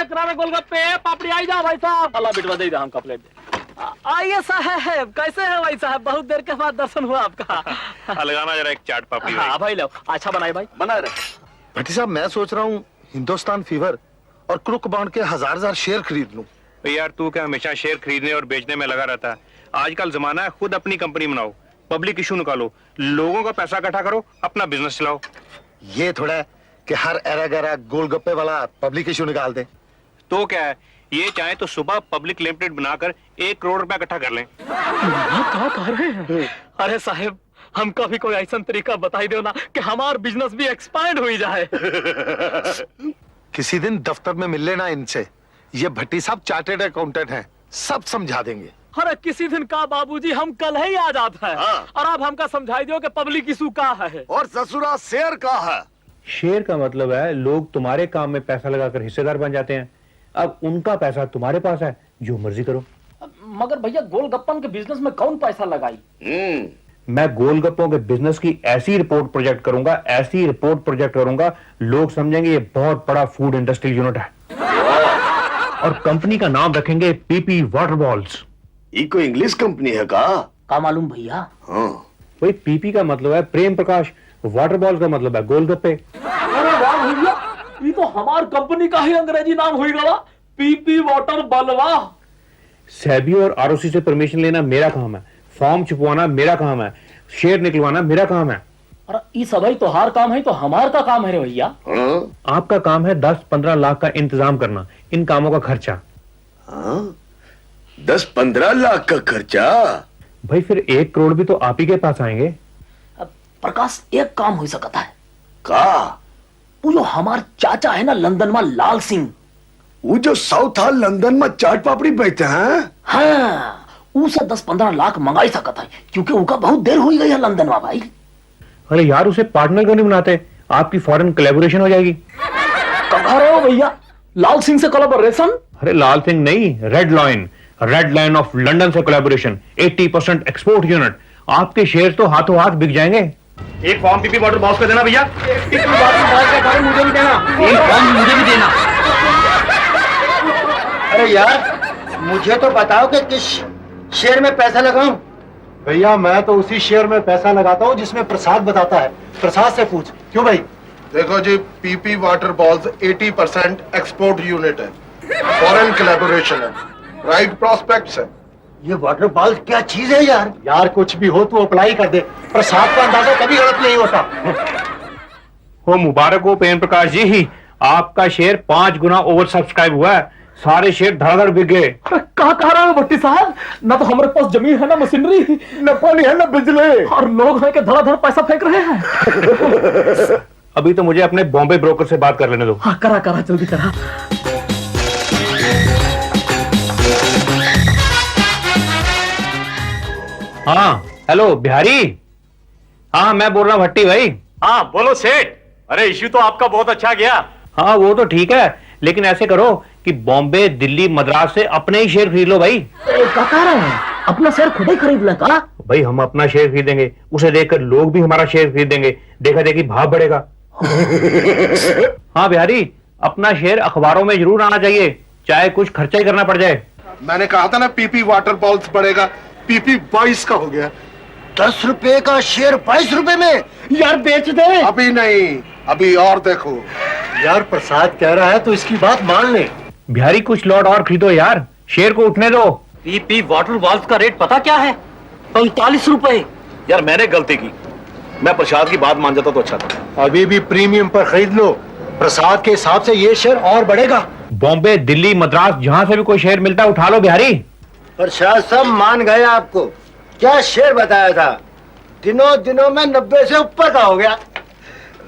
करारे गोलगप्पे पापड़ी आई जा भाई साहब। अल्लाह बिटवा दे हम का प्लेट दे। आइए साहब, कैसे है भाई साहब? बहुत देर के बाद दर्शन हुआ आपका। लगाना जरा एक चाट पापड़ी। हाँ भाई लो, अच्छा बनाए भाई। बना रहे भट्टी साहब। मैं सोच रहा हूँ हिंदुस्तान फीवर और क्रुक बॉन्ड के 1000 शेयर खरीद लूं। यार तू क्या हमेशा शेयर खरीदने और बेचने में लगा रहता है? आजकल जमाना है, खुद अपनी कंपनी बनाओ, पब्लिक इशू निकालो, लोगों का पैसा इकट्ठा करो, अपना बिजनेस चलाओ। ये थोड़ा है कि हर एरा गरा गोलगप्पे वाला पब्लिक इशू निकाल दे। तो क्या है, ये चाहे तो सुबह पब्लिक लिमिटेड बनाकर 1 करोड़ रुपया इकट्ठा कर लें। क्या कह रहे हैं? अरे साहब, हमका भी कोई ऐसा तरीका बताई दो ना कि हमारा बिजनेस भी एक्सपांड हो जाए। किसी दिन दफ्तर में मिल लेना इनसे। ये भट्टी साहब चार्टेड अकाउंटेंट हैं, सब समझा देंगे। अरे किसी दिन का बाबूजी, हम कल ही आ जाता है। हाँ। और अब हमका समझाई दो कि पब्लिक इशू का है और ससुरा शेर का है। शेयर का मतलब है लोग तुम्हारे काम में पैसा लगाकर हिस्सेदार बन जाते हैं। अब उनका पैसा तुम्हारे पास है, जो मर्जी करो। मगर भैया गोलगप्पन के बिजनेस में कौन पैसा लगाई? मैं गोलगप्पों के बिजनेस की ऐसी रिपोर्ट प्रोजेक्ट करूंगा, ऐसी रिपोर्ट प्रोजेक्ट करूंगा, लोग समझेंगे ये बहुत बड़ा फूड इंडस्ट्रियल यूनिट है। और कंपनी का नाम रखेंगे पीपी वाटर बॉल्स। ये कोई इंग्लिश कंपनी है का मालूम भैया? हाँ। वही पीपी का मतलब है प्रेम प्रकाश, वाटर बॉल्स का मतलब है गोलगप्पे। अरे वाह भैया, ये तो हमार कंपनी का ही अंग्रेजी नाम हुई गया, पीपी वाटर बलवा। सेबी और आरओसी से परमिशन लेना मेरा काम है, फॉर्म छुपवाना मेरा काम है, शेयर निकलवाना मेरा काम है। अरे ये सभी तो हार काम है, तो हमार का काम है रे भैया। आपका काम है 10-15 लाख का इंतजाम करना, इन कामों का खर्चा। 10-15 लाख का खर्चा? भाई फिर 1 करोड़ भी तो आप ही के पास आएंगे। प्रकाश, एक काम हो सकता है का? वो जो हमार चाचा है ना लंदन में, लाल सिंह, वो जो साउथ हॉल लंदन में चाट पापड़ी बेचते हैं। हाँ, उसे 10-15 लाख मंगाई सकता है, क्योंकि उनका बहुत देर हो गई है लंदन में भाई। अरे यार, उसे पार्टनर क्यों नहीं बनाते? आपकी फॉरेन कोलैबोरेशन हो जाएगी। कहा रहे हो भैया, लाल सिंह से कोलैबोरेशन? अरे लाल सिंह नहीं, रेड लाइन ऑफ लंदन से कोलैबोरेशन, 80% एक्सपोर्ट यूनिट। आपके शेयर तो हाथों हाथ बिक जाएंगे। एक फॉर्म पीपी वाटर बॉक्स का देना भैया। पीपी वाटर बॉक्स का फॉर्म मुझे भी देना। एक फॉर्म मुझे भी देना। अरे यार, मुझे तो बताओ कि किस शेयर में पैसा लगाऊं? भैया मैं तो उसी शेयर में पैसा लगाता हूँ जिसमें प्रसाद बताता है। प्रसाद से पूछ। क्यों भाई? देखो जी, PP water balls 80% export unit है, फॉरेन कोलैबोरेशन है, राइट प्रॉस्पेक्ट्स है। ये वाटर बॉल क्या चीज है यार? यार कुछ भी हो तो अप्लाई कर दे, प्रसाद का अंदाजा कभी गलत नहीं होता। हो मुबारक हो प्रेम प्रकाश जी, आपका शेयर 5 गुना ओवर सब्सक्राइब हुआ है। सारे शेयर धड़ाधड़ बिक गए। कहा कह रहे हो भट्टी साहब? ना तो हमारे पास जमीन है, ना मशीनरी, न पानी है, न बिजली, और लोग हैं कि धड़ाधड़ पैसा फेंक रहे हैं। अभी तो मुझे अपने बॉम्बे ब्रोकर से बात कर लेने दो। हाँ, करा जल्दी करा। हाँ हेलो बिहारी। हाँ मैं बोल रहा हूँ भट्टी भाई। हाँ बोलो सेठ। अरे इश्यू तो आपका बहुत अच्छा गया। हाँ वो तो ठीक है, लेकिन ऐसे करो कि बॉम्बे, दिल्ली, मद्रास से अपने ही शेयर खरीद लो भाई। क्या कह रहे हैं? अपना शेयर खुद ही खरीद ले का? भाई हम अपना शेयर खरीदेंगे, उसे देखकर लोग भी हमारा शेयर खरीदेंगे, देखा देखी भाव बढ़ेगा। हाँ बिहारी, अपना शेयर अखबारों में जरूर आना चाहिए, चाहे कुछ खर्चा ही करना पड़ जाए। मैंने कहा था ना पीपी वाटर बॉल्स बढ़ेगा, पीपी 22 का हो गया। 10 रुपए का शेयर 22 रुपए में? यार बेच दे। अभी नहीं, अभी और देखो। यार प्रसाद कह रहा है तो इसकी बात मान ले। बिहारी कुछ लॉट और खरीदो यार, शेयर को उठने दो। पीपी वाटर बॉल्स का रेट पता क्या है? 45 रुपए। यार मैंने गलती की, मैं प्रसाद की बात मान जाता तो अच्छा था। अभी भी प्रीमियम पर खरीद लो, प्रसाद के हिसाब से ये शेयर और बढ़ेगा। बॉम्बे, दिल्ली, मद्रास, जहां से भी कोई शेयर मिलता है उठा लो बिहारी। प्रसाद सब मान गए आपको। क्या शेयर बताया था? दिनों में 90 से ऊपर का हो गया।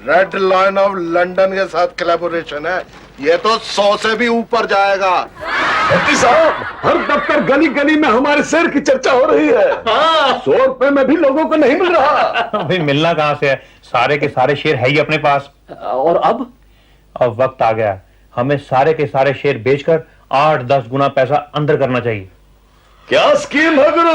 रेड लाइन ऑफ लंदन के साथ कोलैबोरेशन है, ये तो 100 से भी ऊपर जाएगा। भट्टी साहब, हर दफ्तर गली गली में हमारे शेयर की चर्चा हो रही है। हाँ, 100 रुपए में भी लोगों को नहीं मिल रहा। अभी मिलना कहां से है, सारे के सारे शेयर है ही अपने पास। और अब वक्त आ गया, हमें सारे के सारे शेयर बेचकर 8-10 गुना पैसा अंदर करना चाहिए। क्या स्कीम है गुरु?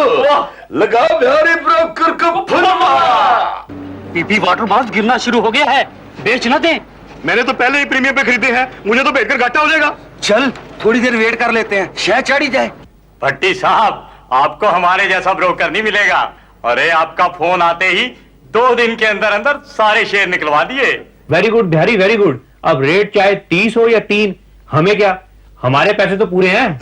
लगा बिहारी ब्रोकर को फुलवा। पीपी वाटर बॉल्स गिरना शुरू हो गया है, बेच न दे। मैंने तो पहले ही प्रीमियम पे खरीदे हैं, मुझे तो बेचकर घाटा हो जाएगा। चल थोड़ी देर वेट कर लेते हैं, शायद चढ़ ही जाए। भट्टी साहब, आपको हमारे जैसा ब्रोकर नहीं मिलेगा। अरे आपका फोन आते ही 2 दिन के अंदर अंदर सारे शेयर निकलवा दिए। Very good Bihari, very good. अब रेट चाहे 30 हो या 3, हमें क्या, हमारे पैसे तो पूरे हैं।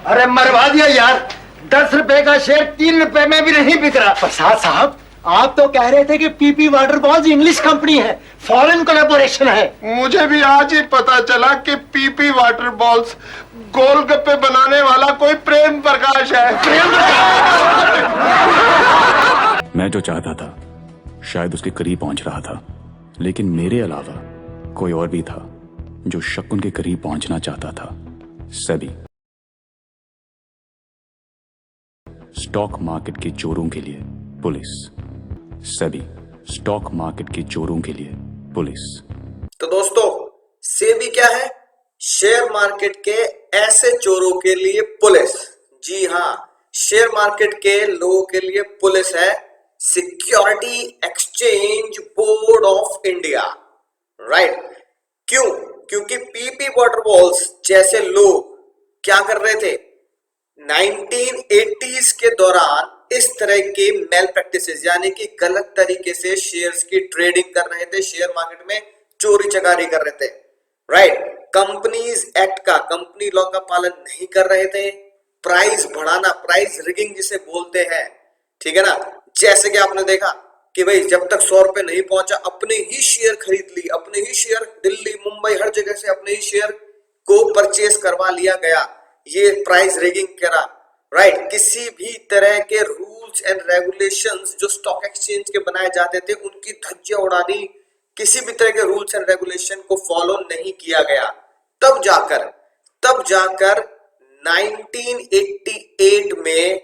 अरे मरवा दिया यार, 10 रुपए का शेयर 3 रुपए में भी नहीं बिक रहा। प्रसाद साहब, आप तो कह रहे थे कि PP water balls English company है, फॉरेन कोलैबोरेशन है। मुझे भी आज ही पता चला कि पीपी वाटर बॉल्स गोलगप्पे बनाने वाला कोई प्रेम प्रकाश है। मैं जो चाहता था शायद उसके करीब पहुंच रहा था, लेकिन मेरे अलावा कोई और भी था जो शकुन के करीब पहुंचना चाहता था। सेबी, स्टॉक मार्केट के चोरों के लिए पुलिस। सेबी, स्टॉक मार्केट के चोरों के लिए पुलिस। तो दोस्तों, सेबी क्या है? शेयर मार्केट के ऐसे चोरों के लिए पुलिस। जी हाँ, शेयर मार्केट के लोगों के लिए पुलिस है security exchange board of India. Right? क्यों? क्योंकि पीपी वाटर बॉल्स जैसे लोग क्या कर रहे थे 1980s के दौरान, इस तरह के मेल प्रैक्टिसेस यानी कि गलत तरीके से शेयर्स की ट्रेडिंग कर रहे थे, शेयर मार्केट में चोरी चकारी कर रहे थे। राइट? कंपनीज एक्ट का, कंपनी लॉ का पालन नहीं कर रहे थे। प्राइस बढ़ाना, प्राइस रिगिंग जिसे बोलते हैं, ठीक है ना। जैसे कि आपने देखा कि भाई जब तक 100 रुपए नहीं पहुंचा अपने ही शेयर खरीद ली, अपने ही शेयर दिल्ली मुंबई हर जगह से अपने ही शेयर को परचेस करवा लिया गया। ये प्राइस रिगिंग करा। राइट? किसी भी तरह के रूल्स एंड रेगुलेशंस जो स्टॉक एक्सचेंज के बनाए जाते थे उनकी धज्जियां उड़ा दी। किसी भी तरह के रूल्स एंड रेगुलेशन को फॉलो नहीं किया गया। तब जाकर 1988 में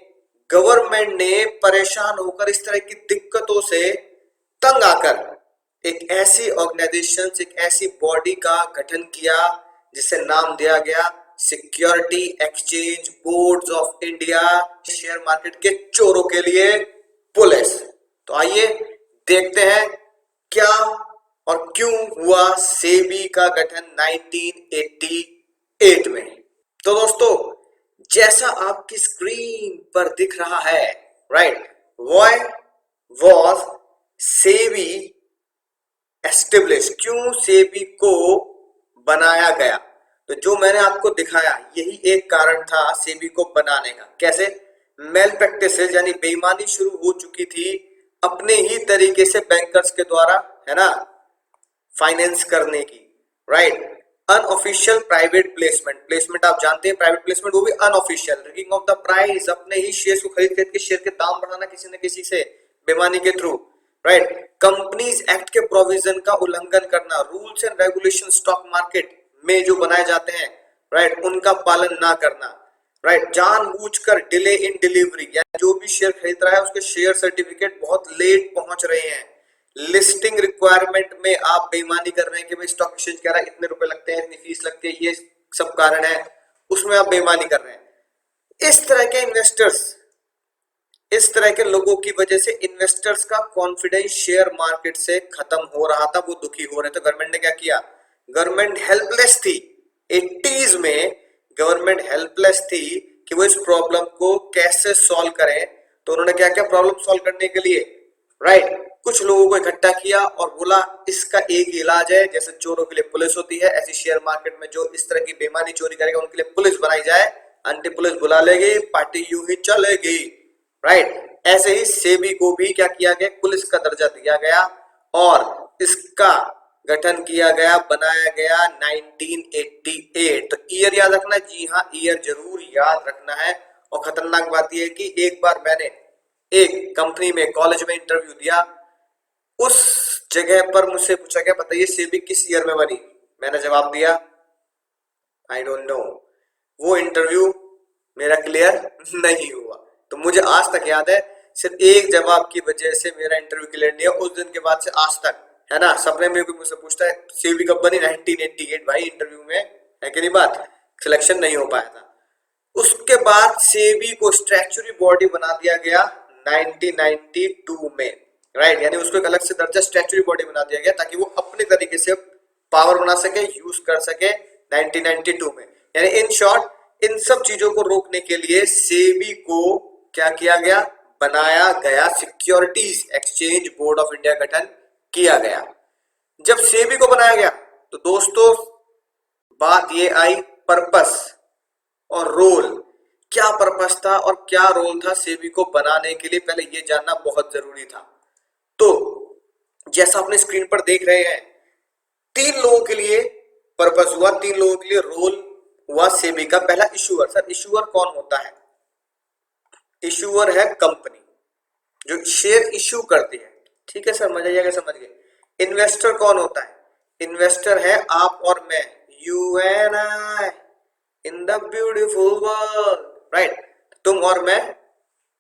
गवर्नमेंट ने परेशान होकर इस तरह की दिक्कतों से तंग आकर एक ऐसी ऑर्गेनाइजेशन, एक ऐसी बॉडी का गठन किया जिसे नाम दिया गया security exchange boards of India, share market के चोरों के लिए पुलिस। तो आइए देखते हैं क्या और क्यों हुआ सेबी का गठन 1988 में। तो दोस्तों, जैसा आपकी स्क्रीन पर दिख रहा है, right, why was SEBI establish, क्यों सेबी को बनाया गया। तो जो मैंने आपको दिखाया यही एक कारण था सेबी को बनाने का। कैसे? मेल प्रैक्टिसेस यानी बेईमानी शुरू हो चुकी थी अपने ही तरीके से बैंकर्स के द्वारा, है ना, फाइनेंस करने की। राइट? अनऑफिशियल प्राइवेट प्लेसमेंट आप जानते हैं, प्राइवेट प्लेसमेंट वो भी unofficial, rigging of the price, अपने ही शेयर को खरीद के शेयर के दाम बढ़ाना किसी न किसी से बेईमानी के थ्रू। राइट? कंपनीज एक्ट के प्रोविजन का उल्लंघन करना, rules and regulation stock market में जो बनाए जाते हैं, राइट, उनका पालन ना करना। राइट? जानबूझकर डिले इन डिलीवरी, यानी जो भी शेयर खरीद रहा है उसके शेयर सर्टिफिकेट बहुत लेट पहुंच रहे हैं। लिस्टिंग रिक्वायरमेंट में आप बेईमानी कर रहे हैं कि भाई स्टॉक एक्सचेंज कह रहा है इतने रुपए लगते हैं, इतनी फीस लगती है, ये सब कारण है, उसमें आप बेईमानी कर रहे हैं। इस तरह के इन्वेस्टर्स, इस तरह के लोगों की वजह से इन्वेस्टर्स का कॉन्फिडेंस शेयर मार्केट से खत्म हो रहा था, वो दुखी हो रहे थे। गवर्नमेंट ने क्या किया? गवर्नमेंट हेल्पलेस थी। 80s में गवर्नमेंट हेल्पलेस थी कि वो इस प्रॉब्लम को कैसे सॉल्व करें। तो उन्होंने क्या किया प्रॉब्लम सॉल्व करने के लिए? राइट? कुछ लोगों को इकट्ठा किया और बोला इसका एक इलाज है, जैसे चोरों के लिए पुलिस होती है ऐसी शेयर मार्केट में जो इस तरह की बेईमानी चोरी करेगा उनके लिए पुलिस बनाई जाए, एंटी पुलिस बुला लेगी, पार्टी यूं ही चलेगी। राइट? ऐसे ही सेबी को भी क्या किया गया? पुलिस का दर्जा दिया गया और इसका गठन किया गया, बनाया गया 1988। तो ईयर याद रखना, जी हाँ ईयर जरूर याद रखना है। और खतरनाक बात यह है कि एक बार मैंने एक कंपनी में कॉलेज में इंटरव्यू दिया, उस जगह पर मुझसे पूछा गया बताइए सेबी किस ईयर में बनी। मैंने जवाब दिया आई डोंट नो। वो इंटरव्यू मेरा क्लियर नहीं हुआ। तो मुझे आज तक याद है, सिर्फ एक जवाब की वजह से मेरा इंटरव्यू क्लियर नहीं है। उस दिन के बाद से आज तक, है ना, सपने में भी मुझसे पूछता है सेबी कब बनी, 1988 भाई, इंटरव्यू में है कि नहीं बात, सिलेक्शन नहीं हो पाया था। उसके बाद सेबी को स्टैट्यूटरी बॉडी बना दिया गया 1992 में। राइट? यानी उसको एक अलग से दर्जा स्टैट्यूटरी बॉडी बना दिया गया ताकि वो अपने तरीके से पावर बना सके, यूज कर सके 1992 में। यानी इन शॉर्ट इन सब चीजों को रोकने के लिए सेबी को क्या किया गया, बनाया गया, securities exchange board of India गठन किया गया। जब सेबी को बनाया गया तो दोस्तों बात ये आई पर्पस और रोल, क्या पर्पस था और क्या रोल था सेबी को बनाने के लिए, पहले ये जानना बहुत जरूरी था। तो जैसा आपने स्क्रीन पर देख रहे हैं, 3 लोगों के लिए पर्पस हुआ, 3 लोगों के लिए रोल हुआ सेबी का। पहला इशूअर। सर इशूअर कौन होता है? इशूअर है कंपनी जो शेयर इशू करती है। ठीक है सर, मजा आएगा, समझ गए। इन्वेस्टर कौन होता है? इन्वेस्टर है आप और मैं, you and I in the beautiful world, right. तुम और मैं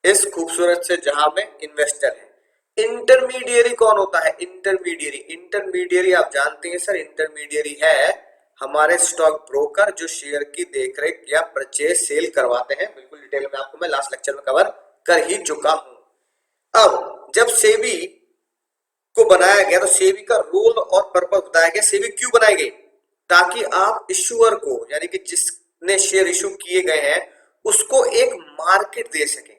इस खूबसूरत से जहां में इन्वेस्टर है। इंटरमीडियरी कौन होता है? इंटरमीडियरी आप जानते हैं सर, इंटरमीडियरी है हमारे स्टॉक ब्रोकर जो शेयर की देखरेख या परचेज सेल करवाते हैं। बिल्कुल डिटेल में आपको मैं लास्ट लेक्चर में कवर कर ही चुका हूं। अब जब सेबी को बनाया गया तो सेबी का रोल और पर्पस बताया गया। सेबी क्यों बनाई गई? ताकि आप इशूअर को, यानी कि जिसने शेयर इशू किए गए हैं, उसको एक मार्केट दे सके,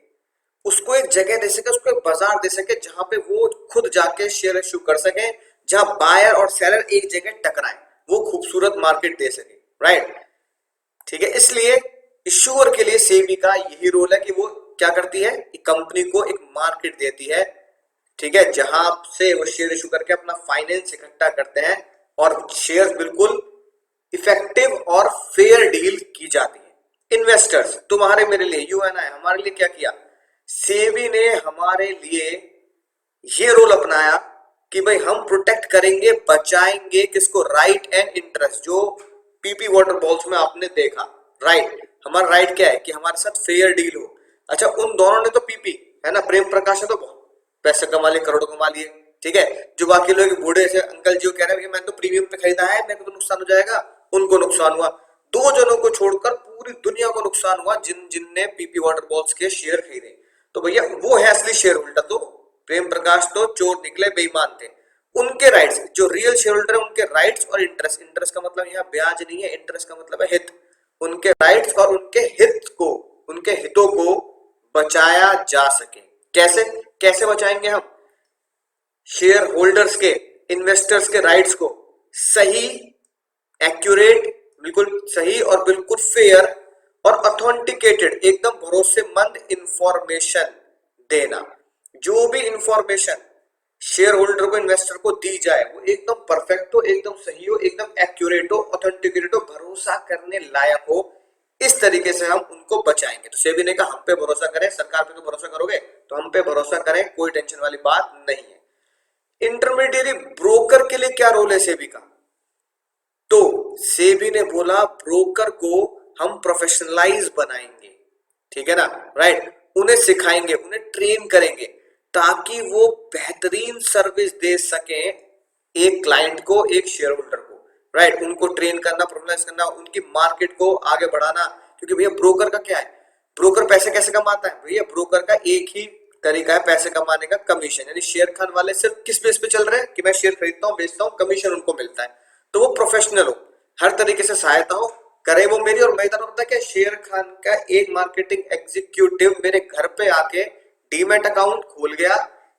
उसको एक जगह दे सके, उसको एक बाजार दे सके जहां पे वो खुद जाके शेयर इशू कर सके, जहां बायर और सेलर एक जगह टकराए, वो खूबसूरत मार्केट दे सके, राइट। ठीक है, इसलिए इशूअर के लिए सेबी का यही रोल है कि वो क्या करती है, कंपनी को एक मार्केट देती है, ठीक है, जहां से वो शेयर इशू करके अपना फाइनेंस इकट्ठा करते हैं और शेयर बिल्कुल इफेक्टिव और फेयर डील की जाती है। इन्वेस्टर्स तुम्हारे मेरे लिए, यू एंड आई, हमारे लिए क्या किया? सेबी ने हमारे लिए ये रोल अपनाया कि भाई हम प्रोटेक्ट करेंगे, बचाएंगे किसको? Right and interest. जो पीपी वाटर बॉल्स में आपने देखा, राइट, हमारा राइट क्या है कि हमारे साथ फेयर डील हो। अच्छा, उन दोनों ने तो पीपी है ना, प्रेम प्रकाश ने तो बहुत पैसे कमा लिए, करोड़ों कमा लिए, ठीक है। जो बाकी लोग बूढ़े से अंकल जी कह रहे हैं कि मैं तो प्रीमियम पे खरीदा है, मेरे को तो नुकसान हो जाएगा, उनको नुकसान हुआ। 2 जनों को छोड़कर पूरी दुनिया को नुकसान हुआ जिनने पीपी वाटर बॉल्स के शेयर खरीदे। तो भैया वो है असली शेयर होल्डर। तो प्रेम प्रकाश तो चोर निकले, बेईमान थे। उनके राइट्स, जो रियल शेयर होल्डर है उनके राइट्स और इंटरेस्ट, इंटरेस्ट का मतलब यहाँ ब्याज नहीं है, इंटरेस्ट का मतलब है हित, उनके राइट्स और उनके हित को, उनके हितों को बचाया जा सके। कैसे कैसे बचाएंगे हम? शेयर होल्डर्स के, इन्वेस्टर्स के राइट्स को सही, एक्यूरेट, बिल्कुल सही और बिल्कुल फेयर और ऑथेंटिकेटेड, एकदम भरोसेमंद इंफॉर्मेशन देना। जो भी इंफॉर्मेशन शेयर होल्डर को, इन्वेस्टर को दी जाए वो एकदम परफेक्ट हो, एकदम सही हो, एकदम एक्यूरेट हो, ऑथेंटिकेटेड हो, भरोसा करने लायक हो। इस तरीके से हम उनको बचाएंगे। तो सेबी ने कहा हम पे भरोसा करें, सरकार पे तो भरोसा करोगे तो हम पे भरोसा करें, कोई टेंशन वाली बात नहीं है। इंटरमीडियरी ब्रोकर के लिए क्या रोल है सेबी का? तो सेबी ने बोला ब्रोकर को हम प्रोफेशनलाइज बनाएंगे, ठीक है ना, राइट। उन्हें सिखाएंगे, उन्हें ट्रेन करेंगे ताकि वो बेहतरीन सर्विस दे सके एक क्लाइंट को, एक शेयर होल्डर को, राइट। उनको ट्रेन करना, प्रोफेशनलाइज करना, उनकी मार्केट को आगे बढ़ाना। क्योंकि भैया ब्रोकर का क्या है, ब्रोकर पैसे कैसे कमाता है? भैया ब्रोकर का एक ही तरीका है पैसे कमाने का, कमीशन। यानी शेयर खान वाले सिर्फ किस बेस पे चल रहे हैं कि मैं शेयर खरीदता हूँ, बेचता हूँ, कमीशन उनको मिलता है। तो वो प्रोफेशनल हो, हर तरीके से सहायता हो करे वो मेरी। और मैं इधर होता है कि शेयर खान का एक मार्केटिंग एग्जीक्यूटिव मेरे घर पे आके डीमैट अकाउंट खोल गया,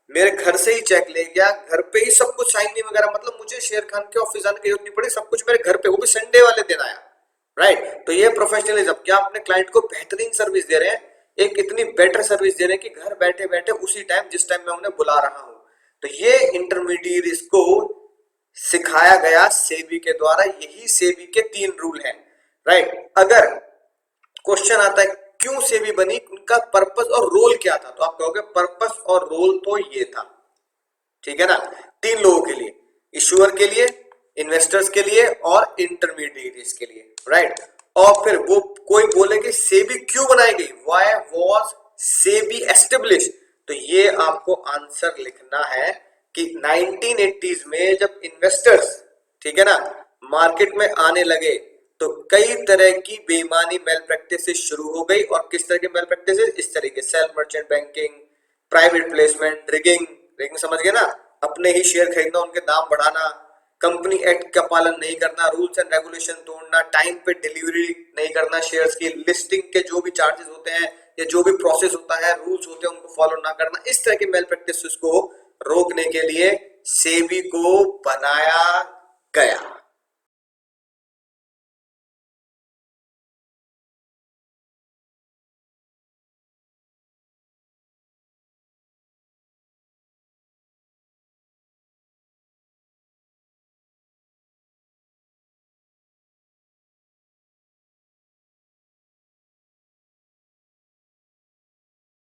मेरे घर से ही चेक ले गया, घर पे ही सब कुछ साइनिंग वगैरह, मतलब मुझे शेयर खान के ऑफिस आने की जरूरत नहीं पड़ी, सब कुछ मेरे घर पे, वो भी संडे वाले दिन आया, राइट। तो ये प्रोफेशनलिज्म, क्या अपने क्लाइंट को बेहतरीन सर्विस दे रहे हैं, एक इतनी बेटर सर्विस दे रहे हैं कि घर बैठे बैठे उसी टाइम जिस टाइम मैं उन्हें बुला रहा हूं। तो ये इंटरमीडियरीज को सिखाया गया सेबी के द्वारा। यही सेबी के 3 रूल हैं, राइट। अगर क्वेश्चन आता है क्यों सेबी बनी, उनका पर्पस और रोल क्या था, तो आप कहोगे पर्पस और रोल तो ये था, ठीक है ना, 3 लोगों के लिए, इशूअर के लिए, इन्वेस्टर्स के लिए और इंटरमीडियरीज के लिए, राइट। और फिर वो कोई बोले कि सेबी क्यों बनाई गई, व्हाई वाज सेबी एस्टेब्लिश, तो ये आपको आंसर लिखना है कि 1980s में जब इन्वेस्टर्स, ठीक है ना, मार्केट में आने लगे तो कई तरह की बेईमानी, मेल प्रैक्टिसेस शुरू हो गई। और किस तरह की मेल प्रैक्टिसेस? इस तरीके, self merchant banking, private placement, rigging, rigging समझ गए ना, अपने ही शेयर खरीदना, उनके दाम बढ़ाना, कंपनी एक्ट का पालन नहीं करना, रूल्स एंड रेगुलेशन तोड़ना, टाइम पे डिलीवरी नहीं करना शेयर्स की, लिस्टिंग के जो भी चार्जेस होते हैं या जो भी प्रोसेस होता है, रूल्स होते हैं, उनको फॉलो ना करना, इस तरह की मेल प्रैक्टिस को रोकने के लिए सेबी को बनाया गया।